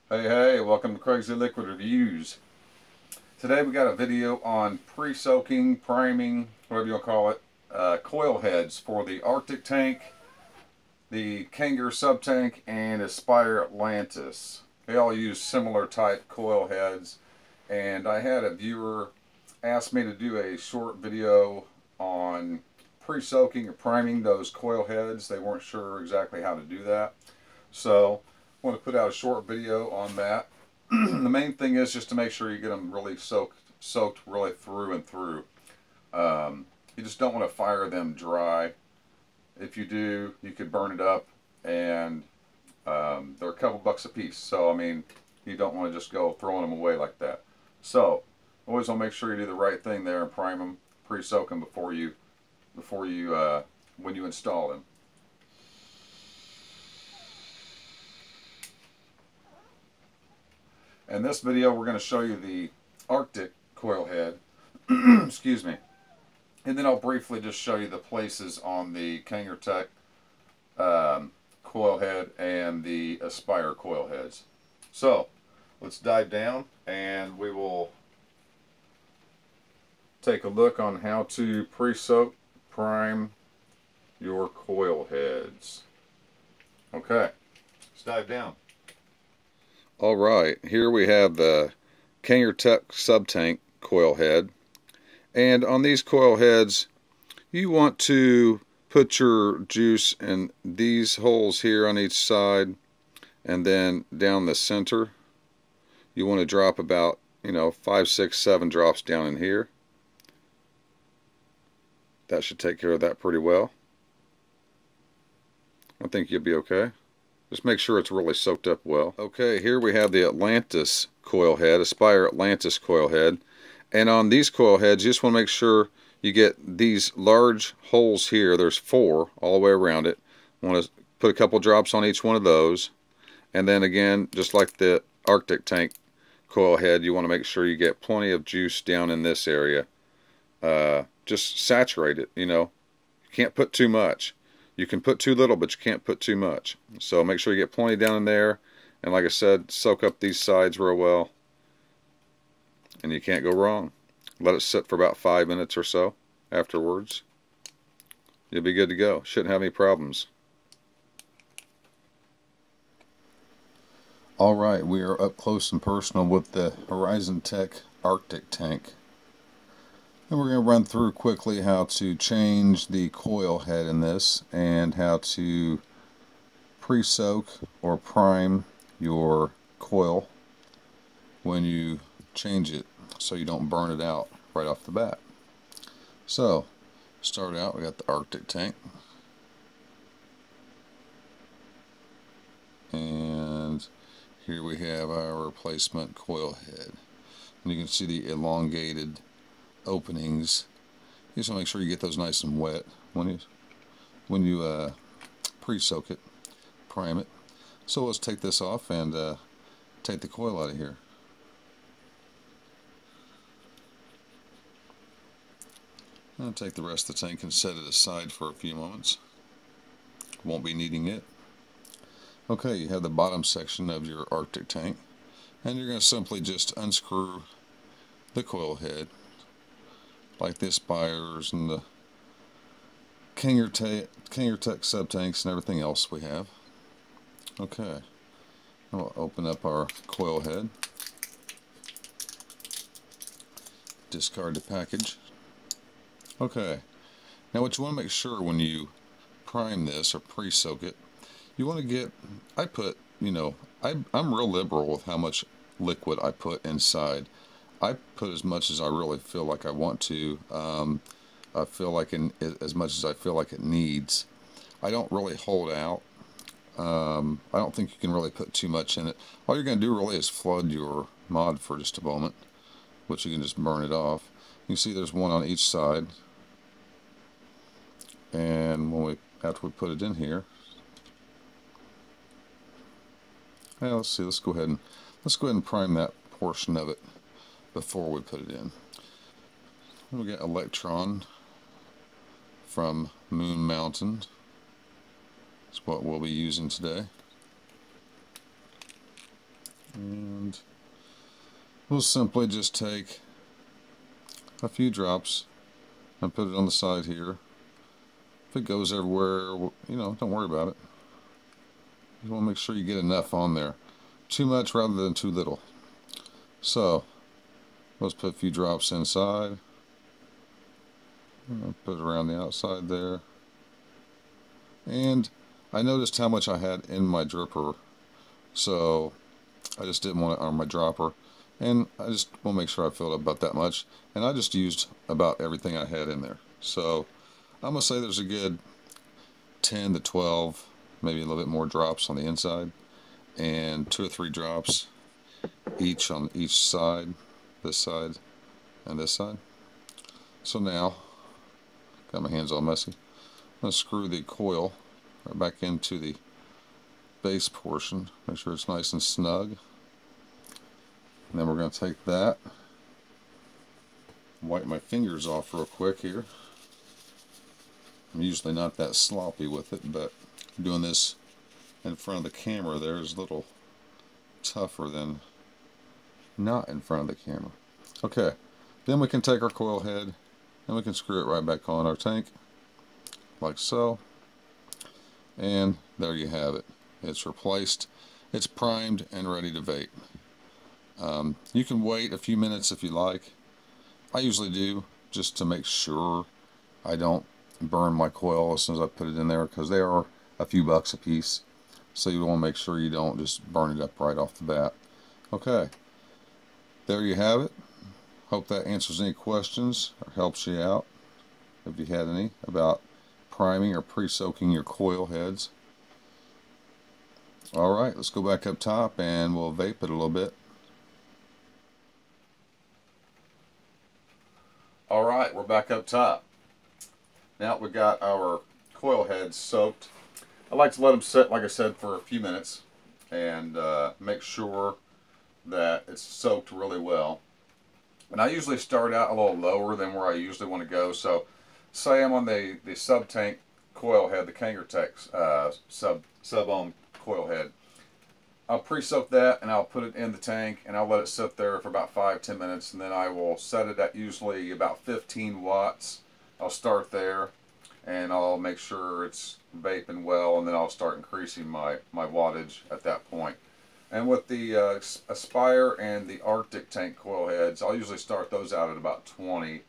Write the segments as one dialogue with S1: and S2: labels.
S1: Hey, welcome to Craig's Eliquid Reviews. Today we got a video on pre-soaking, priming, whatever you'll call it, coil heads for the Arctic tank, the Kangaroo Subtank, and Aspire Atlantis. They all use similar type coil heads, and I had a viewer ask me to do a short video on pre-soaking or priming those coil heads. They weren't sure exactly how to do that, so I want to put out a short video on that. The main thing is just to make sure you get them really soaked really through and through. You just don't want to fire them dry. If you do, you could burn it up, and they're a couple bucks a piece. So I mean, you don't want to just go throwing them away like that. So always want to make sure you do the right thing there and prime them, pre-soak them before you when you install them. In this video, we're going to show you the Arctic coil head. Excuse me. And then I'll briefly just show you the places on the Kangaroo coil head and the Aspire coil heads. So, let's dive down and we will take a look on how to pre-soak, prime your coil heads. Okay, let's dive down. Alright, here we have the Kangaroo Subtank coil head. And on these coil heads, you want to put your juice in these holes here on each side, and then down the center. You want to drop about, 5, 6, 7 drops down in here. That should take care of that pretty well. I think you'll be okay. Just make sure it's really soaked up well. Okay, here we have the Atlantis coil head, Aspire Atlantis coil head. And on these coil heads, you just want to make sure you get these large holes here. There's 4 all the way around it. You want to put a couple drops on each one of those. And then again, just like the Arctic tank coil head, you want to make sure you get plenty of juice down in this area. Just saturate it, You can't put too much. You can put too little, but you can't put too much. So make sure you get plenty down in there. And like I said, soak up these sides real well. And you can't go wrong. Let it sit for about 5 minutes or so afterwards. You'll be good to go. Shouldn't have any problems. Alright, we are up close and personal with the Horizon Tech Arctic tank. And we're going to run through quickly how to change the coil head in this and how to pre-soak or prime your coil when you change it so you don't burn it out right off the bat. So, start out, we got the Arctic tank. And here we have our replacement coil head. And you can see the elongated openings. You just want to make sure you get those nice and wet when you pre-soak it, prime it. So let's take this off and take the coil out of here. I'll take the rest of the tank and set it aside for a few moments. Won't be needing it. Okay, you have the bottom section of your Arctic tank, and you're going to simply just unscrew the coil head like the Aspires and the Kangaroo Tech Subtanks and everything else we have. Okay, we'll open up our coil head, discard the package. Okay, now what you want to make sure when you prime this or pre-soak it, you want to get, I'm real liberal with how much liquid I put inside. I put as much as I really feel like I want to. I feel like as much as I feel like it needs. I don't really hold out. I don't think you can really put too much in it. All you're going to do really is flood your mod for just a moment, which you can just burn it off. You see there's one on each side. And after we put it in here, let's see. Let's go ahead and prime that portion of it before we put it in. We got Electron from Moon Mountain. That's what we'll be using today. And we'll simply just take a few drops and put it on the side here. If it goes everywhere, you know, don't worry about it. You want to make sure you get enough on there. Too much rather than too little. So let's put a few drops inside. Put it around the outside there. And I noticed how much I had in my dripper, so I just didn't want it on my dropper. And I just want to make sure I filled up about that much. And I just used about everything I had in there. So I'm going to say there's a good 10 to 12, maybe a little bit more drops on the inside. And 2 or 3 drops each on each side, this side and this side. So now, got my hands all messy. I'm going to screw the coil right back into the base portion. Make sure it's nice and snug. And then we're going to take that, wipe my fingers off real quick here. I'm usually not that sloppy with it, but doing this in front of the camera there is a little tougher than not in front of the camera. Okay, then we can take our coil head and we can screw it right back on our tank, like so. And there you have it. It's replaced. It's primed and ready to vape. You can wait a few minutes if you like. I usually do, just to make sure I don't burn my coil as soon as I put it in there, because they are a few bucks a piece. So you want to make sure you don't just burn it up right off the bat. Okay, there you have it. Hope that answers any questions or helps you out, if you had any, about priming or pre-soaking your coil heads. Alright, let's go back up top and we'll vape it a little bit. Alright, we're back up top. Now we got our coil heads soaked. I like to let them sit, like I said, for a few minutes and make sure that it's soaked really well. And I usually start out a little lower than where I usually want to go. So say I'm on the Subtank coil head, the Kangertech Subohm coil head. I'll pre-soak that and I'll put it in the tank and I'll let it sit there for about 5-10 minutes, and then I will set it at usually about 15 watts. I'll start there and I'll make sure it's vaping well, and then I'll start increasing my wattage at that point. And with the Aspire and the Arctic tank coil heads, I'll usually start those out at about 20,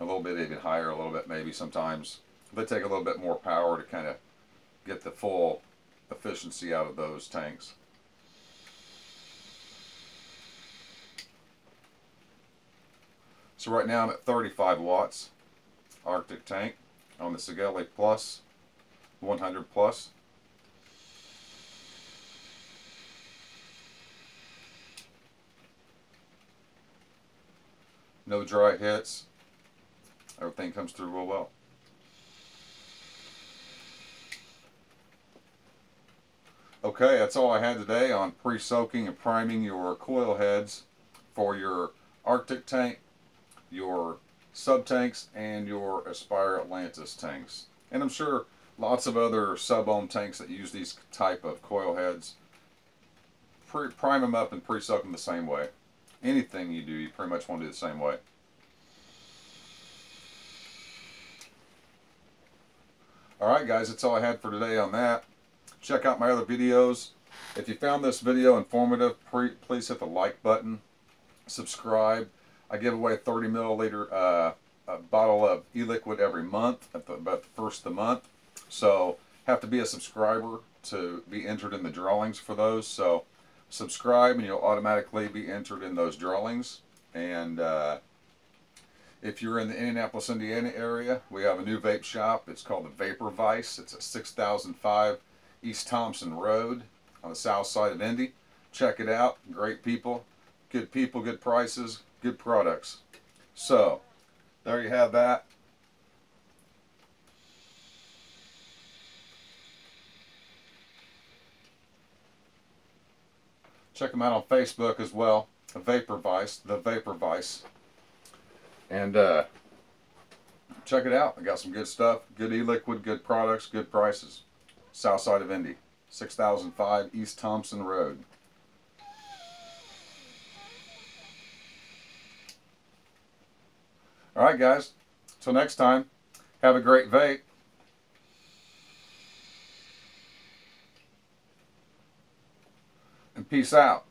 S1: a little bit even higher, a little bit maybe sometimes. They take a little bit more power to kind of get the full efficiency out of those tanks. So right now I'm at 35 watts, Arctic tank, on the Sigelli Plus, 100 Plus. No dry hits. Everything comes through real well. Okay, that's all I had today on pre-soaking and priming your coil heads for your Arctic tank, your Subtanks, and your Aspire Atlantis tanks. And I'm sure lots of other Subohm tanks that use these type of coil heads. Prime them up and pre-soak them the same way. Anything you do, you pretty much want to do the same way. Alright guys, that's all I had for today on that. Check out my other videos. If you found this video informative, please hit the like button. Subscribe. I give away a 30 milliliter bottle of Eliquid every month, at about the first of the month. So have to be a subscriber to be entered in the drawings for those. So subscribe and you'll automatically be entered in those drawings. And if you're in the Indianapolis, Indiana area, we have a new vape shop. It's called the Vapor Vice. It's at 6005 East Thompson Road on the south side of Indy. Check it out. Great people, good prices, good products. So there you have that. Check them out on Facebook as well. The Vapor Vice. And check it out. I got some good stuff. Good e-liquid, good products, good prices. South side of Indy, 6005 East Thompson Road. Alright guys, till next time, have a great vape. And peace out.